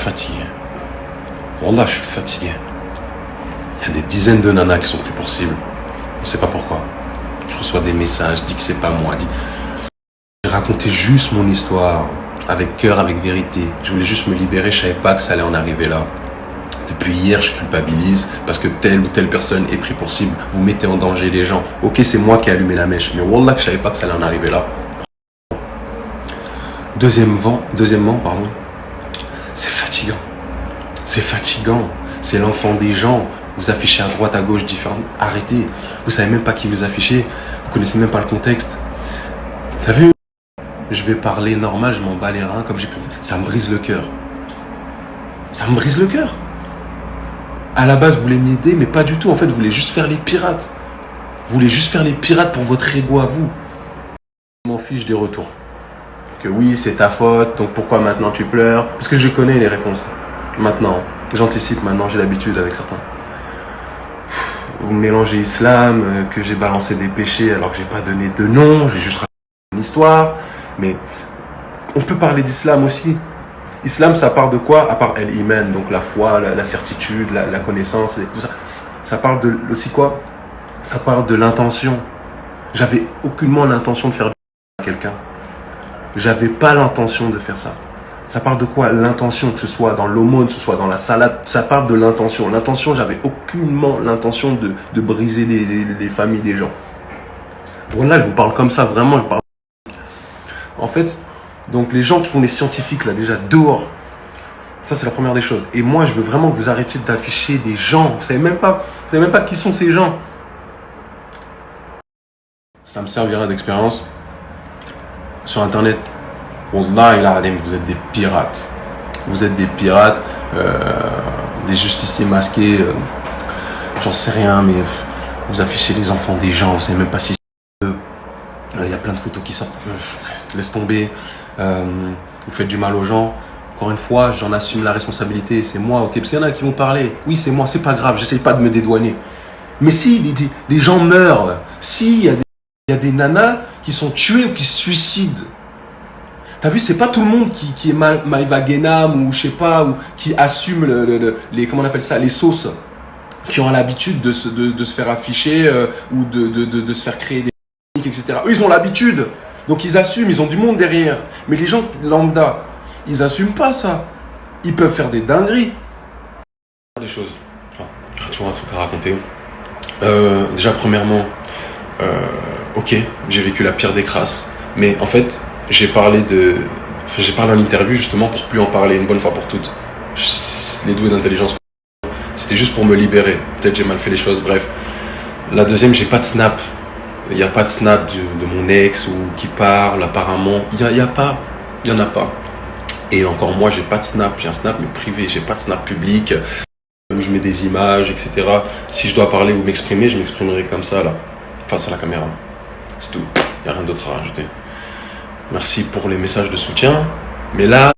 fatigué. Wallah, je suis fatigué. Il y a des dizaines de nanas qui sont pris pour cible. On ne sait pas pourquoi. Je reçois des messages, dis que c'est pas moi. J'ai raconté juste mon histoire, avec cœur, avec vérité. Je voulais juste me libérer, je savais pas que ça allait en arriver là. Depuis hier, je culpabilise parce que telle ou telle personne est pris pour cible. Vous mettez en danger les gens. Ok, c'est moi qui ai allumé la mèche, mais wallah que je savais pas que ça allait en arriver là. Deuxièmement, c'est fatigant. C'est fatigant. C'est l'enfant des gens. Vous affichez à droite, à gauche, différents. Arrêtez. Vous savez même pas qui vous affichez. Vous connaissez même pas le contexte. T'as vu? Je vais parler normal, je m'en bats les reins comme j'ai pu. Ça me brise le cœur. Ça me brise le cœur. À la base, vous voulez m'aider, mais pas du tout. En fait, vous voulez juste faire les pirates. Vous voulez juste faire les pirates pour votre ego à vous. Je m'en fiche des retours. Que oui, c'est ta faute, donc pourquoi maintenant tu pleures? Parce que je connais les réponses. Maintenant, j'anticipe maintenant, j'ai l'habitude avec certains. Vous mélangez islam, que j'ai balancé des péchés alors que j'ai pas donné de nom, j'ai juste raconté une histoire. Mais on peut parler d'islam aussi. Islam, ça part de quoi? À part el-iman, donc la foi, la certitude, la connaissance, et tout ça. Ça parle de aussi quoi? Ça parle de l'intention. J'avais aucunement l'intention de faire du mal à quelqu'un. J'avais pas l'intention de faire ça. Ça parle de quoi? L'intention, que ce soit dans l'aumône, que ce soit dans la salade, ça parle de l'intention. L'intention, j'avais aucunement l'intention de briser les familles des gens. Voilà, je vous parle comme ça, vraiment, je parle. En fait, donc les gens qui font les scientifiques, là, déjà, dehors, ça c'est la première des choses. Et moi, je veux vraiment que vous arrêtiez d'afficher des gens. Vous savez même pas qui sont ces gens. Ça me servira d'expérience. Sur Internet, Wallah, vous êtes des pirates. Vous êtes des pirates, des justiciers masqués, j'en sais rien, mais vous affichez les enfants des gens, vous savez même pas si c'est eux. Il y a plein de photos qui sortent. Laisse tomber. Vous faites du mal aux gens. Encore une fois, j'en assume la responsabilité. C'est moi, ok? Parce qu'il y en a qui vont parler. Oui, c'est moi, c'est pas grave. J'essaye pas de me dédouaner. Mais si des gens meurent, si il y a des nanas qui sont tuées ou qui se suicident. T'as vu, c'est pas tout le monde qui est Maïva Genam ou je sais pas, ou qui assume les comment on appelle ça, les sauces, qui ont l'habitude de se faire afficher ou de se faire créer des etc. Eux, ils ont l'habitude. Donc ils assument, ils ont du monde derrière. Mais les gens lambda, ils assument pas ça. Ils peuvent faire des dingueries. Des choses. J'ai toujours un truc à raconter. Déjà, premièrement, ok, j'ai vécu la pire des crasses. Mais en fait, j'ai parlé en interview justement pour plus en parler une bonne fois pour toutes. Les doués d'intelligence. C'était juste pour me libérer. Peut-être j'ai mal fait les choses, bref. La deuxième, j'ai pas de snap. Il n'y a pas de snap de mon ex ou qui parle apparemment. Il y en a pas. Et encore moi, j'ai pas de snap. J'ai un snap mais privé. J'ai pas de snap public. Je mets des images, etc. Si je dois parler ou m'exprimer, je m'exprimerai comme ça là, face à la caméra. C'est tout. Il n'y a rien d'autre à rajouter. Merci pour les messages de soutien. Mais là,